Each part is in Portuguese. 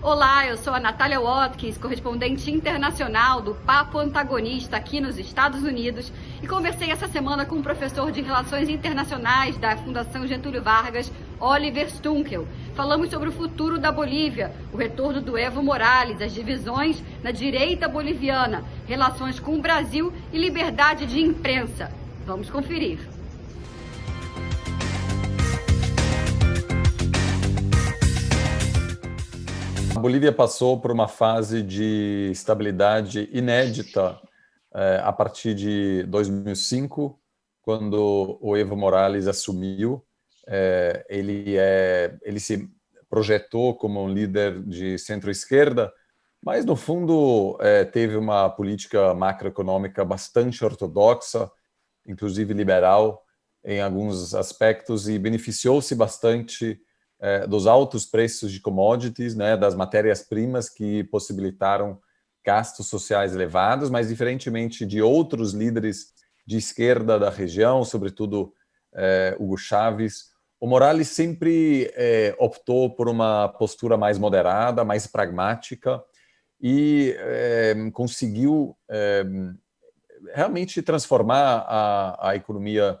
Olá, eu sou a Natália Watkins, correspondente internacional do Papo Antagonista aqui nos Estados Unidos, e conversei essa semana com o professor de Relações Internacionais da Fundação Getúlio Vargas, Oliver Stunkel. Falamos sobre o futuro da Bolívia, o retorno do Evo Morales, as divisões na direita boliviana, relações com o Brasil e liberdade de imprensa. Vamos conferir. A Bolívia passou por uma fase de estabilidade inédita a partir de 2005, quando o Evo Morales assumiu. Ele se projetou como um líder de centro-esquerda, mas, no fundo, teve uma política macroeconômica bastante ortodoxa, inclusive liberal, em alguns aspectos, e beneficiou-se bastante dos altos preços de commodities, né, das matérias-primas que possibilitaram gastos sociais elevados, mas diferentemente de outros líderes de esquerda da região, sobretudo Hugo Chávez, o Morales sempre optou por uma postura mais moderada, mais pragmática, e conseguiu realmente transformar a economia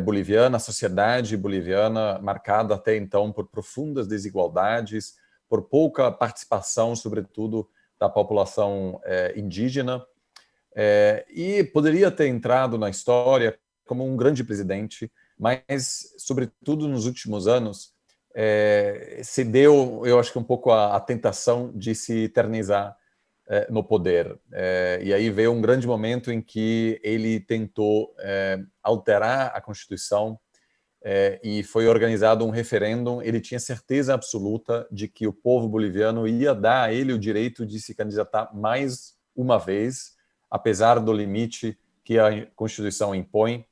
boliviana, a sociedade boliviana, marcada até então por profundas desigualdades, por pouca participação, sobretudo, da população indígena, e poderia ter entrado na história como um grande presidente, mas, sobretudo nos últimos anos, cedeu, eu acho que um pouco à tentação de se eternizar no poder. E aí veio um grande momento em que ele tentou alterar a Constituição e foi organizado um referêndum. Ele tinha certeza absoluta de que o povo boliviano ia dar a ele o direito de se candidatar mais uma vez, apesar do limite que a Constituição impõe.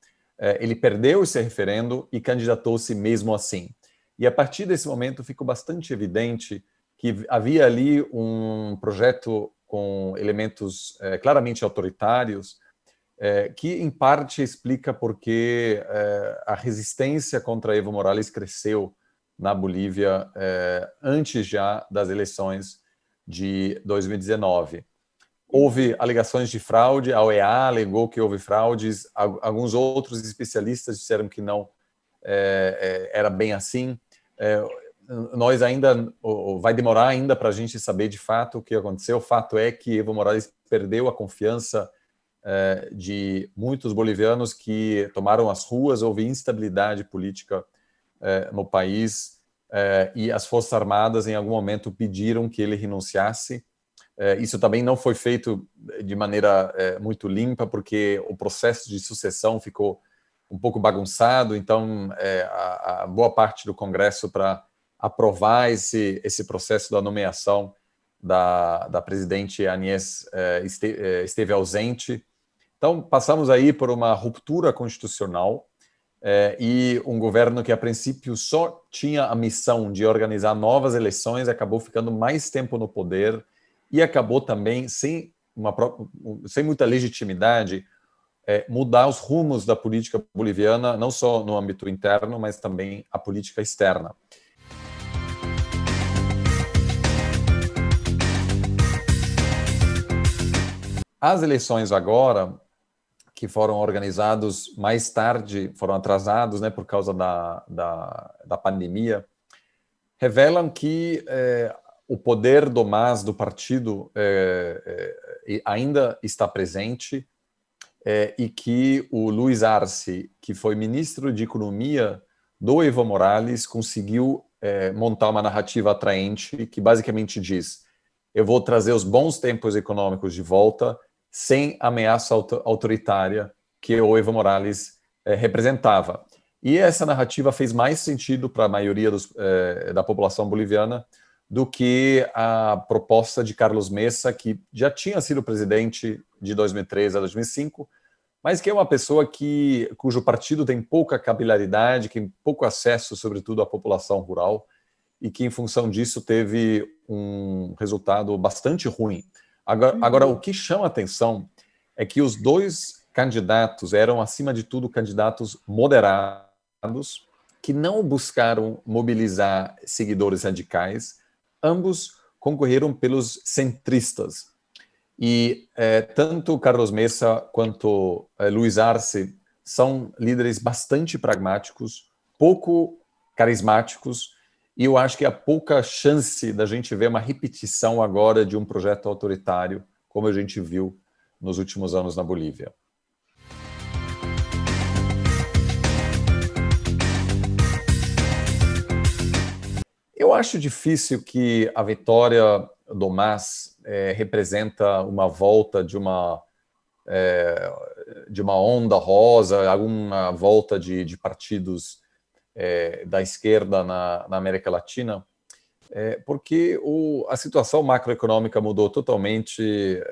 Ele perdeu esse referendo e candidatou-se mesmo assim. E a partir desse momento ficou bastante evidente que havia ali um projeto com elementos claramente autoritários, que em parte explica porque a resistência contra Evo Morales cresceu na Bolívia antes já das eleições de 2019. Houve alegações de fraude, a OEA alegou que houve fraudes, alguns outros especialistas disseram que não era bem assim. Nós ainda, vai demorar ainda para a gente saber de fato o que aconteceu. O fato é que Evo Morales perdeu a confiança de muitos bolivianos que tomaram as ruas. Houve instabilidade política no país e as Forças Armadas em algum momento pediram que ele renunciasse. Isso também não foi feito de maneira muito limpa, porque o processo de sucessão ficou um pouco bagunçado. Então, a boa parte do Congresso para aprovar esse processo da nomeação da presidente Agnès esteve ausente. Então, passamos aí por uma ruptura constitucional e um governo que, a princípio, só tinha a missão de organizar novas eleições, acabou ficando mais tempo no poder e acabou também, sem muita legitimidade, mudar os rumos da política boliviana, não só no âmbito interno, mas também a política externa. As eleições agora, que foram organizadas mais tarde, foram atrasadas, né, por causa da pandemia, revelam que o poder do MAS, do partido, ainda está presente e que o Luiz Arce, que foi ministro de Economia do Evo Morales, conseguiu montar uma narrativa atraente que basicamente diz: eu vou trazer os bons tempos econômicos de volta, sem ameaça autoritária que o Evo Morales representava. E essa narrativa fez mais sentido para a maioria da população boliviana do que a proposta de Carlos Mesa, que já tinha sido presidente de 2003 a 2005, mas que é uma pessoa cujo partido tem pouca capilaridade, que tem pouco acesso, sobretudo, à população rural, e que, em função disso, teve um resultado bastante ruim. Agora, o que chama a atenção é que os dois candidatos eram, acima de tudo, candidatos moderados, que não buscaram mobilizar seguidores radicais. Ambos concorreram pelos centristas. E tanto Carlos Mesa quanto Luiz Arce são líderes bastante pragmáticos, pouco carismáticos, e eu acho que há pouca chance da gente ver uma repetição agora de um projeto autoritário, como a gente viu nos últimos anos na Bolívia. Eu acho difícil que a vitória do MAS representa uma volta de uma onda rosa, alguma volta de partidos da esquerda na América Latina, porque a situação macroeconômica mudou totalmente.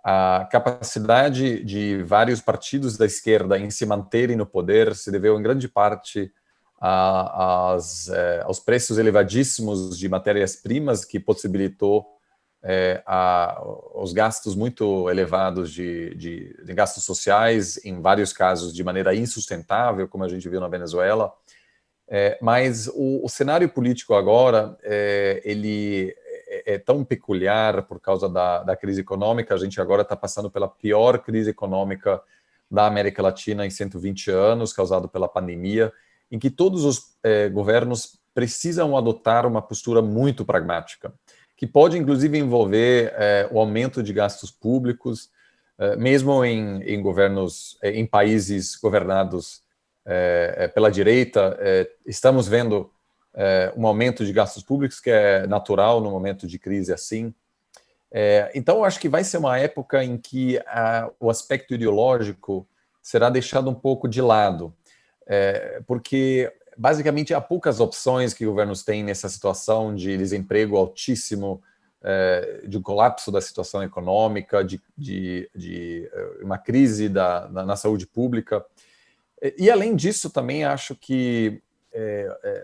A capacidade de vários partidos da esquerda em se manterem no poder se deveu em grande parte aos preços elevadíssimos de matérias-primas, que possibilitou os gastos muito elevados de gastos sociais, em vários casos de maneira insustentável, como a gente viu na Venezuela. Mas o cenário político agora, ele é tão peculiar por causa da crise econômica. A gente agora está passando pela pior crise econômica da América Latina em 120 anos, causado pela pandemia, em que todos os governos precisam adotar uma postura muito pragmática, que pode, inclusive, envolver o aumento de gastos públicos, mesmo em governos, em países governados pela direita. Estamos vendo um aumento de gastos públicos, que é natural no momento de crise assim. Então, eu acho que vai ser uma época em que o aspecto ideológico será deixado um pouco de lado, porque basicamente há poucas opções que governos têm nessa situação de desemprego altíssimo, de um colapso da situação econômica, de uma crise na saúde pública. E além disso, também acho que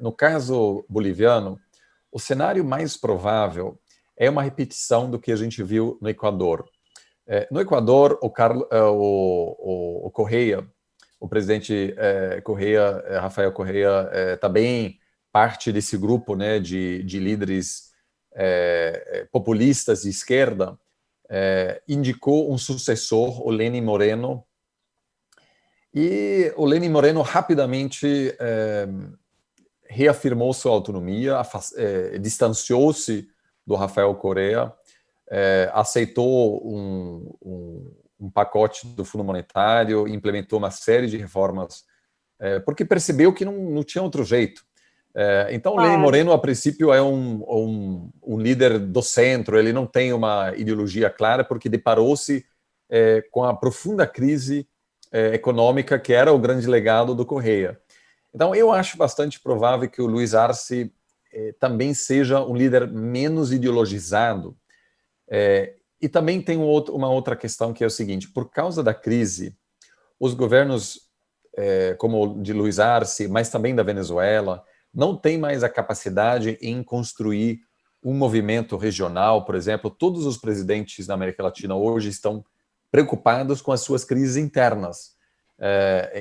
no caso boliviano, o cenário mais provável é uma repetição do que a gente viu no Equador. No Equador, o Correa, o presidente Rafael Correa, também parte desse grupo, né, de líderes populistas de esquerda, indicou um sucessor, o Lenín Moreno, e o Lenín Moreno rapidamente reafirmou sua autonomia, distanciou-se do Rafael Correa, aceitou um pacote do Fundo Monetário, implementou uma série de reformas, porque percebeu que não tinha outro jeito. Então, o Lenín Moreno, a princípio, é um líder do centro, ele não tem uma ideologia clara, porque deparou-se com a profunda crise econômica, que era o grande legado do Correa. Então, eu acho bastante provável que o Luiz Arce também seja um líder menos ideologizado. E também tem uma outra questão, que é o seguinte: por causa da crise, os governos, como o de Luiz Arce, mas também da Venezuela, não têm mais a capacidade em construir um movimento regional. Por exemplo, todos os presidentes da América Latina hoje estão preocupados com as suas crises internas.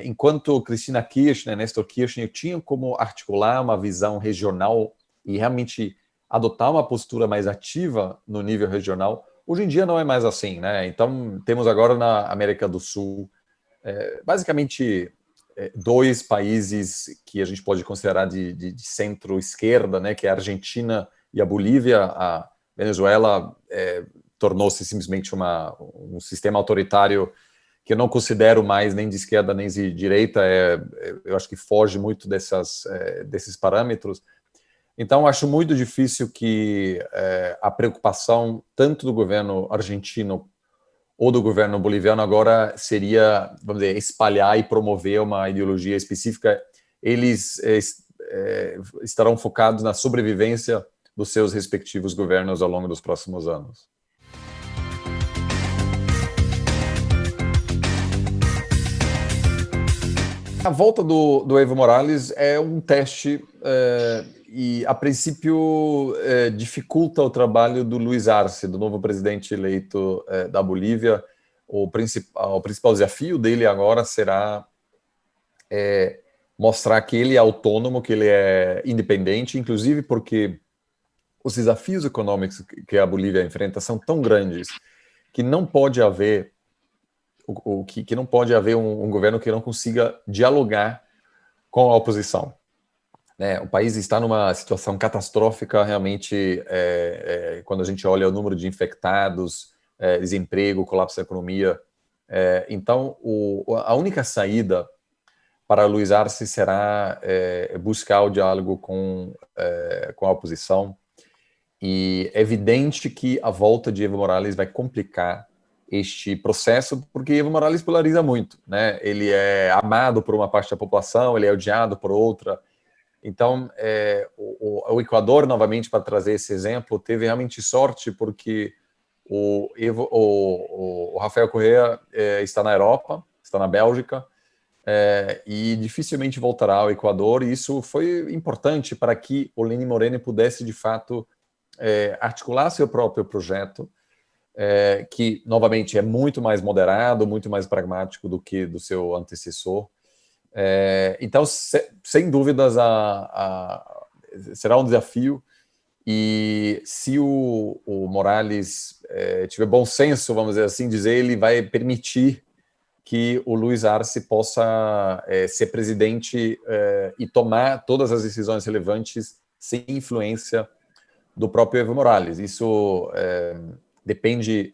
Enquanto Cristina Kirchner, Néstor Kirchner tinham como articular uma visão regional e realmente adotar uma postura mais ativa no nível regional, hoje em dia não é mais assim, né? Então, temos agora na América do Sul, basicamente, dois países que a gente pode considerar de centro-esquerda, né? Que é a Argentina e a Bolívia. A Venezuela tornou-se simplesmente um sistema autoritário que eu não considero mais nem de esquerda nem de direita. Eu acho que foge muito desses parâmetros. Então, acho muito difícil que a preocupação tanto do governo argentino ou do governo boliviano agora seria, vamos dizer, espalhar e promover uma ideologia específica. Eles estarão focados na sobrevivência dos seus respectivos governos ao longo dos próximos anos. A volta do Evo Morales é um teste e, a princípio, dificulta o trabalho do Luiz Arce, do novo presidente eleito da Bolívia. O principal desafio dele agora será mostrar que ele é autônomo, que ele é independente, inclusive porque os desafios econômicos que a Bolívia enfrenta são tão grandes que não pode haver que não pode haver um governo que não consiga dialogar com a oposição. Né? O país está numa situação catastrófica, realmente, quando a gente olha o número de infectados, desemprego, colapso da economia. Então, a única saída para Luiz Arce será buscar o diálogo com a oposição. E é evidente que a volta de Evo Morales vai complicar este processo, porque Evo Morales polariza muito, né? Ele é amado por uma parte da população, ele é odiado por outra. Então, o Equador, novamente, para trazer esse exemplo, teve realmente sorte, porque o Rafael Correa está na Europa, está na Bélgica, e dificilmente voltará ao Equador, e isso foi importante para que o Lenín Moreno pudesse, de fato, articular seu próprio projeto, que, novamente, é muito mais moderado, muito mais pragmático do que do seu antecessor. Então, sem dúvidas, será um desafio, e se o Morales tiver bom senso, vamos dizer assim, ele vai permitir que o Luiz Arce possa ser presidente e tomar todas as decisões relevantes sem influência do próprio Evo Morales. Isso depende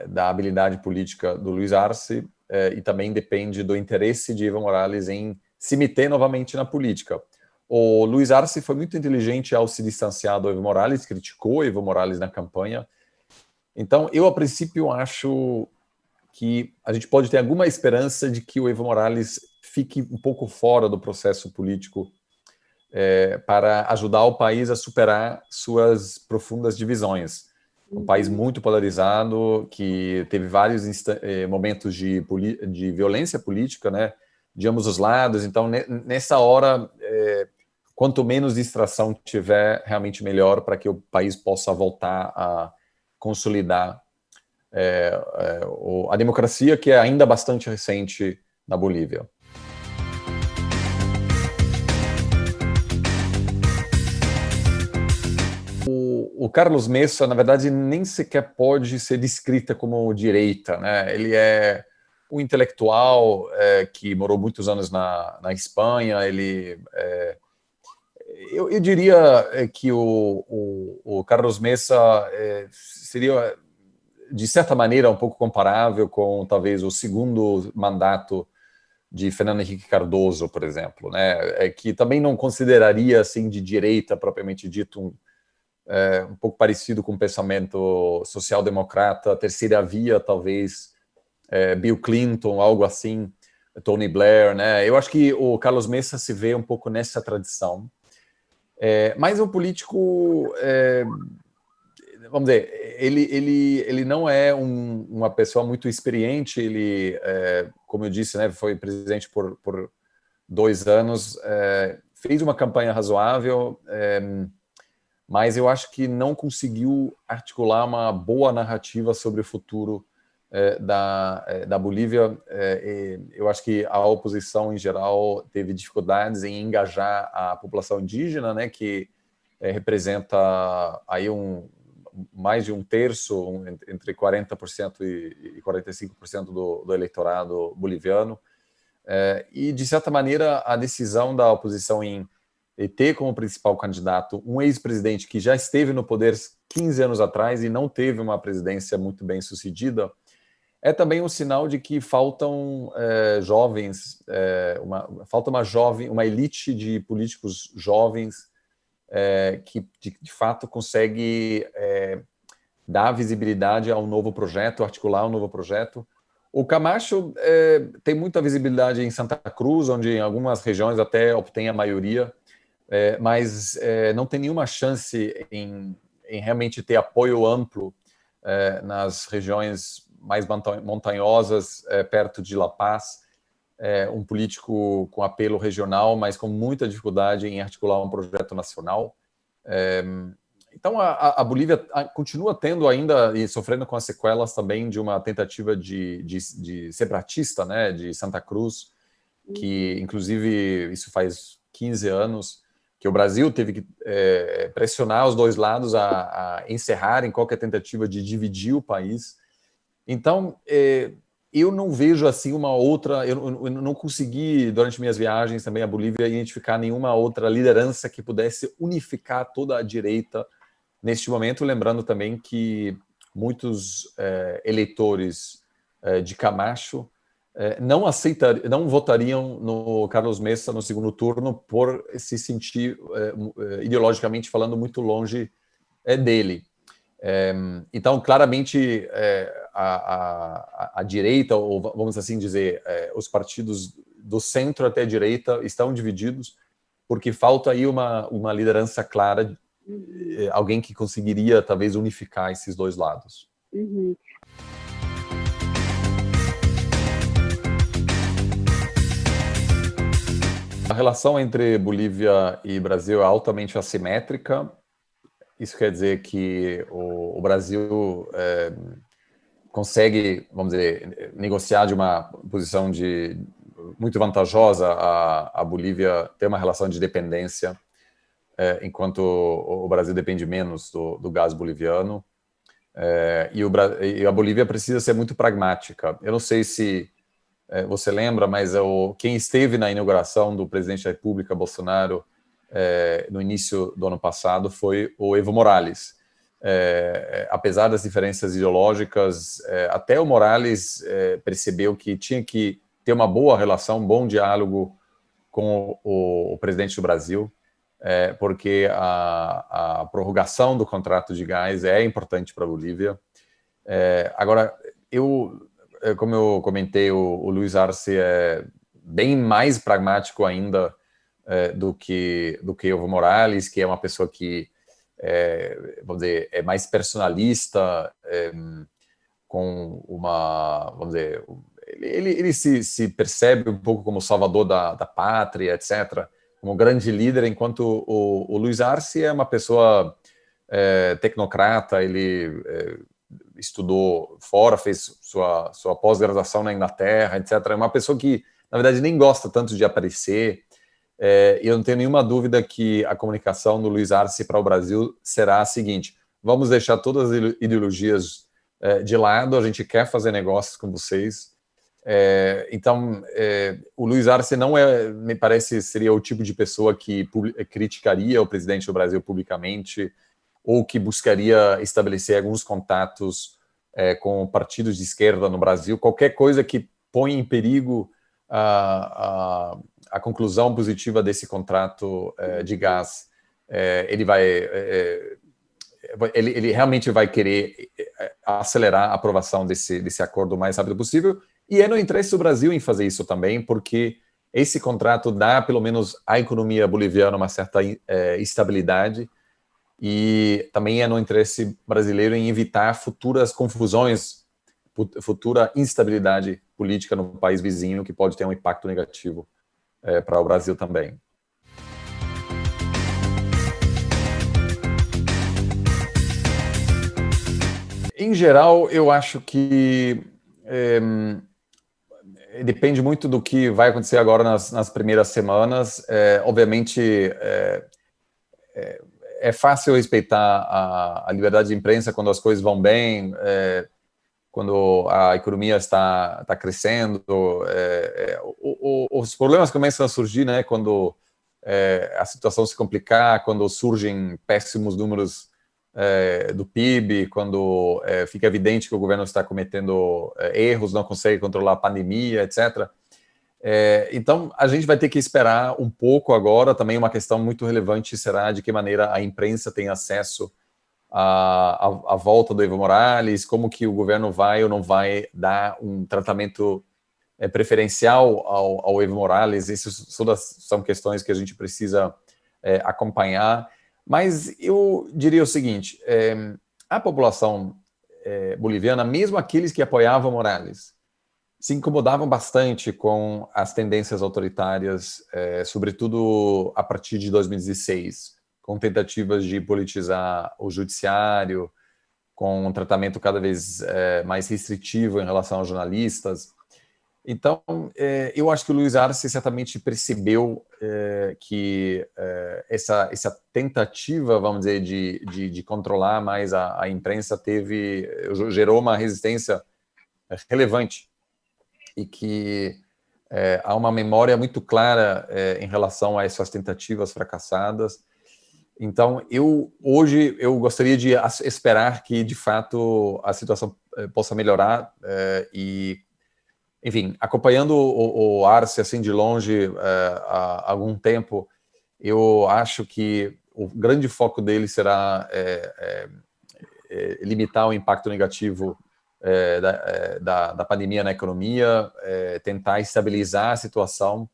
da habilidade política do Luiz Arce e também depende do interesse de Evo Morales em se meter novamente na política. O Luiz Arce foi muito inteligente ao se distanciar do Evo Morales, criticou Evo Morales na campanha. Então, eu, a princípio, acho que a gente pode ter alguma esperança de que o Evo Morales fique um pouco fora do processo político para ajudar o país a superar suas profundas divisões. Um país muito polarizado, que teve vários momentos de violência política, né, de ambos os lados. Então, nessa hora, quanto menos distração tiver, realmente melhor, para que o país possa voltar a consolidar a democracia, que é ainda bastante recente na Bolívia. O Carlos Mesa, na verdade, nem sequer pode ser descrita como direita, né? Ele é um intelectual que morou muitos anos na Espanha. Eu diria que o Carlos Mesa seria, de certa maneira, um pouco comparável com, talvez, o segundo mandato de Fernando Henrique Cardoso, por exemplo, né? Que também não consideraria, assim, de direita, propriamente dito, um pouco parecido com o pensamento social-democrata, terceira via, talvez, Bill Clinton, algo assim, Tony Blair, né? Eu acho que o Carlos Mesa se vê um pouco nessa tradição. Mas um político, vamos dizer, ele não é uma pessoa muito experiente. Ele, como eu disse, né, foi presidente por 2 anos, fez uma campanha razoável, mas eu acho que não conseguiu articular uma boa narrativa sobre o futuro da Bolívia. Eu acho que a oposição, em geral, teve dificuldades em engajar a população indígena, né, que representa aí mais de um terço, entre 40% e 45% do eleitorado boliviano. E, de certa maneira, a decisão da oposição em ter como principal candidato um ex-presidente que já esteve no poder 15 anos atrás e não teve uma presidência muito bem sucedida, é também um sinal de que faltam jovens, falta uma elite de políticos jovens que, de fato, consegue dar visibilidade a um novo projeto, articular um novo projeto. O Camacho tem muita visibilidade em Santa Cruz, onde em algumas regiões até obtém a maioria, mas não tem nenhuma chance em realmente ter apoio amplo nas regiões mais montanhosas, perto de La Paz. Um político com apelo regional, mas com muita dificuldade em articular um projeto nacional. Então, a Bolívia continua tendo ainda e sofrendo com as sequelas também de uma tentativa de separatista, né, de Santa Cruz, que, inclusive, isso faz 15 anos, que o Brasil teve que pressionar os dois lados a encerrarem qualquer tentativa de dividir o país. Então, eu não vejo assim uma outra... Eu não consegui, durante minhas viagens também à Bolívia, identificar nenhuma outra liderança que pudesse unificar toda a direita neste momento, lembrando também que muitos eleitores de Camacho não votariam no Carlos Mesa no segundo turno por se sentir, ideologicamente falando, muito longe dele. Então, claramente, a direita, ou vamos assim dizer, os partidos do centro até a direita estão divididos, porque falta aí uma liderança clara, alguém que conseguiria, talvez, unificar esses dois lados. Uhum. A relação entre Bolívia e Brasil é altamente assimétrica. Isso quer dizer que o Brasil consegue, vamos dizer, negociar de uma posição muito vantajosa. A Bolívia tem uma relação de dependência, enquanto o Brasil depende menos do gás boliviano. E a Bolívia precisa ser muito pragmática. Eu não sei se você lembra, mas quem esteve na inauguração do presidente da República, Bolsonaro, no início do ano passado, foi o Evo Morales. Apesar das diferenças ideológicas, até o Morales percebeu que tinha que ter uma boa relação, um bom diálogo com o presidente do Brasil, porque a prorrogação do contrato de gás é importante para a Bolívia. Agora, como eu comentei, o Luiz Arce é bem mais pragmático ainda do que Evo Morales, que é uma pessoa que, vamos dizer, é mais personalista, com vamos dizer, ele se percebe um pouco como salvador da pátria, etc., como grande líder, enquanto o Luiz Arce é uma pessoa tecnocrata. Ele estudou fora, fez sua pós-graduação na Inglaterra, etc. É uma pessoa que, na verdade, nem gosta tanto de aparecer. E eu não tenho nenhuma dúvida que a comunicação do Luiz Arce para o Brasil será a seguinte: vamos deixar todas as ideologias de lado, a gente quer fazer negócios com vocês. Então, o Luiz Arce não me parece, seria o tipo de pessoa que criticaria o presidente do Brasil publicamente, ou que buscaria estabelecer alguns contatos com partidos de esquerda no Brasil. Qualquer coisa que põe em perigo a conclusão positiva desse contrato de gás, ele realmente vai querer acelerar a aprovação desse acordo o mais rápido possível. E é no interesse do Brasil em fazer isso também, porque esse contrato dá, pelo menos, à economia boliviana uma certa estabilidade, e também é no interesse brasileiro em evitar futuras confusões, futura instabilidade política no país vizinho, que pode ter um impacto negativo para o Brasil também. Em geral, eu acho que depende muito do que vai acontecer agora nas primeiras semanas. Obviamente, é fácil respeitar a liberdade de imprensa quando as coisas vão bem, quando a economia está crescendo. Os problemas começam a surgir, né, quando a situação se complicar, quando surgem péssimos números do PIB, quando fica evidente que o governo está cometendo erros, não consegue controlar a pandemia, etc. Então, a gente vai ter que esperar um pouco agora. Também uma questão muito relevante será de que maneira a imprensa tem acesso à volta do Evo Morales, como que o governo vai ou não vai dar um tratamento preferencial ao Evo Morales. Essas são questões que a gente precisa acompanhar. Mas eu diria o seguinte: a população boliviana, mesmo aqueles que apoiavam Morales, se incomodavam bastante com as tendências autoritárias, sobretudo a partir de 2016, com tentativas de politizar o judiciário, com um tratamento cada vez mais restritivo em relação aos jornalistas. Então, eu acho que o Luiz Arce certamente percebeu que essa tentativa, vamos dizer, de controlar mais a imprensa gerou uma resistência relevante e que há uma memória muito clara em relação a essas tentativas fracassadas. Então, hoje eu gostaria de esperar que, de fato, a situação possa melhorar e, enfim, acompanhando o Arce assim de longe há algum tempo, eu acho que o grande foco dele será limitar o impacto negativo da pandemia na economia, tentar estabilizar a situação,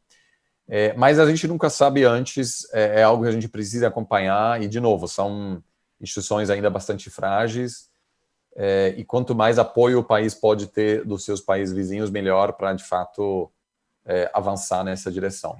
mas a gente nunca sabe antes, é algo que a gente precisa acompanhar e, de novo, são instituições ainda bastante frágeis, e quanto mais apoio o país pode ter dos seus países vizinhos, melhor para, de fato, avançar nessa direção.